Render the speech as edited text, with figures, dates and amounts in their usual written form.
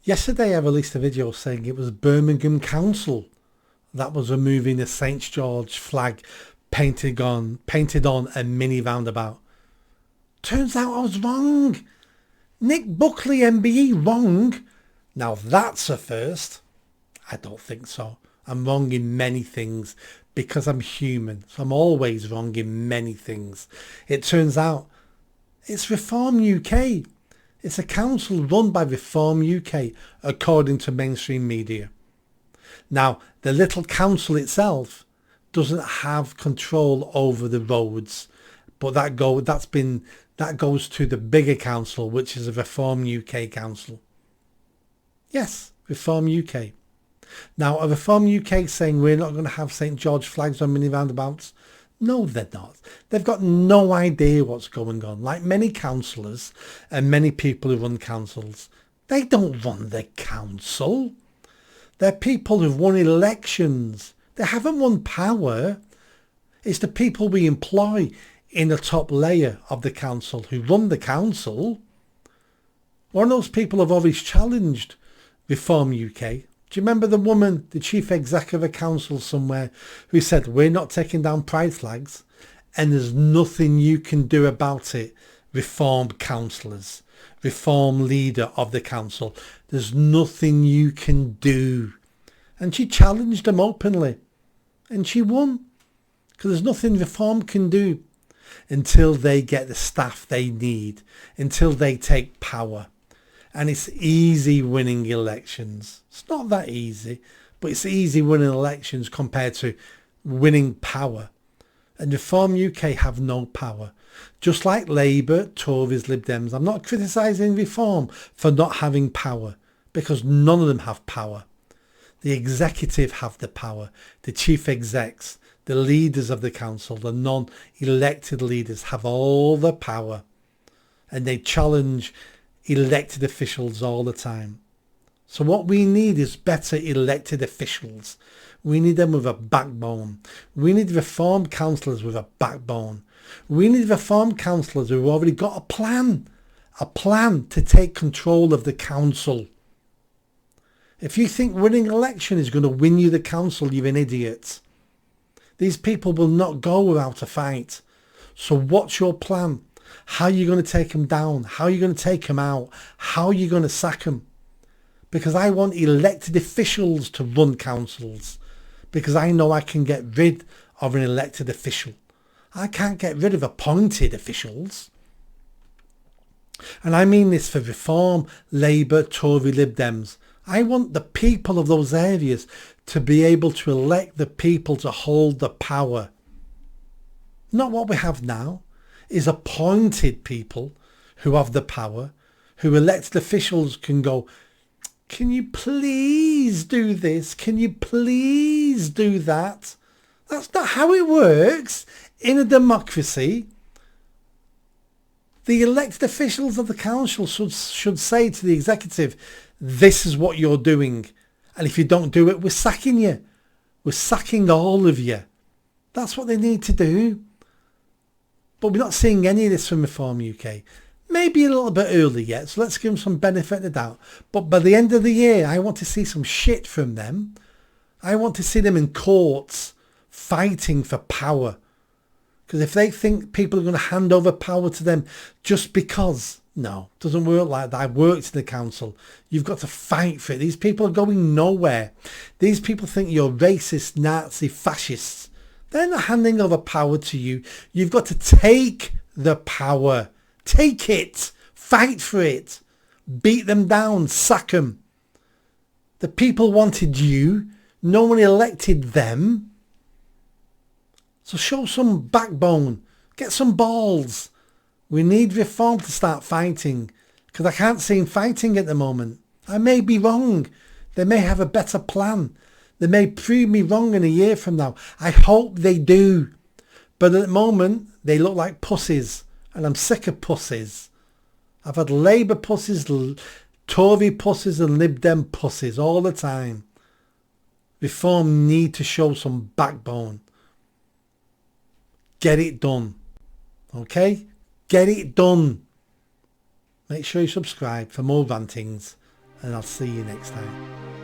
Yesterday I released a video saying it was Birmingham Council that was removing the St George flag painted on a mini roundabout. Turns out I was wrong. Nick Buckley MBE wrong. Now that's a first. I don't think so. I'm wrong in many things because I'm human. So I'm always wrong in many things. It turns out it's Reform UK. It's a council run by Reform UK, according to mainstream media. Now, the little council itself doesn't have control over the roads, but that goes to the bigger council, which is a Reform UK council. Yes, Reform UK. Now, are Reform UK saying we're not going to have St George flags on mini roundabouts? No, they're not. They've got no idea what's going on. Like many councillors and many people who run councils, they don't run the council. They're people who've won elections. They haven't won power. It's the people we employ in the top layer of the council who run the council. One of those people have always challenged Reform UK. Do you remember the woman, the chief exec of a council somewhere, who said, we're not taking down pride flags and there's nothing you can do about it? Reform councillors, Reform leader of the council, there's nothing you can do. And she challenged them openly and she won, because there's nothing Reform can do until they get the staff they need, until they take power. And it's easy winning elections. It's not that easy, but it's easy winning elections compared to winning power. And Reform UK have no power. Just like Labour, Tories, Lib Dems. I'm not criticising Reform for not having power, because none of them have power. The executive have the power. The chief execs, the leaders of the council, the non-elected leaders have all the power. And they challenge elected officials all the time. So what we need is better elected officials. We need them with a backbone. We need Reform councillors with a backbone. We need Reform councillors who've already got a plan to take control of the council. If you think winning an election is going to win you the council, you're an idiot. These people will not go without a fight. So what's your plan? How are you going to take them down? How are you going to take them out? How are you going to sack them? Because I want elected officials to run councils. Because I know I can get rid of an elected official. I can't get rid of appointed officials. And I mean this for Reform, Labour, Tory, Lib Dems. I want the people of those areas to be able to elect the people to hold the power. Not what we have now. Is appointed people who have the power, who elected officials can go, can you please do this? Can you please do that? That's not how it works in a democracy. The elected officials of the council should say to the executive, this is what you're doing. And if you don't do it, we're sacking you. We're sacking all of you. That's what they need to do. But we're not seeing any of this from Reform UK. Maybe a little bit early yet, so let's give them some benefit of the doubt. But by the end of the year, I want to see some shit from them. I want to see them in courts fighting for power. Because if they think people are going to hand over power to them just because, no, it doesn't work like that. I've worked in the council. You've got to fight for it. These people are going nowhere. These people think you're racist, Nazi, fascists. They're not handing over power to you. You've got to take the power. Take it. Fight for it. Beat them down. Sack them. The people wanted you. No one elected them. So show some backbone. Get some balls. We need Reform to start fighting. Because I can't see them fighting at the moment. I may be wrong. They may have a better plan. They may prove me wrong in a year from now. I hope they do. But at the moment, they look like pussies. And I'm sick of pussies. I've had Labour pussies, Tory pussies and Lib Dem pussies all the time. Reform need to show some backbone. Get it done. Okay? Get it done. Make sure you subscribe for more rantings and I'll see you next time.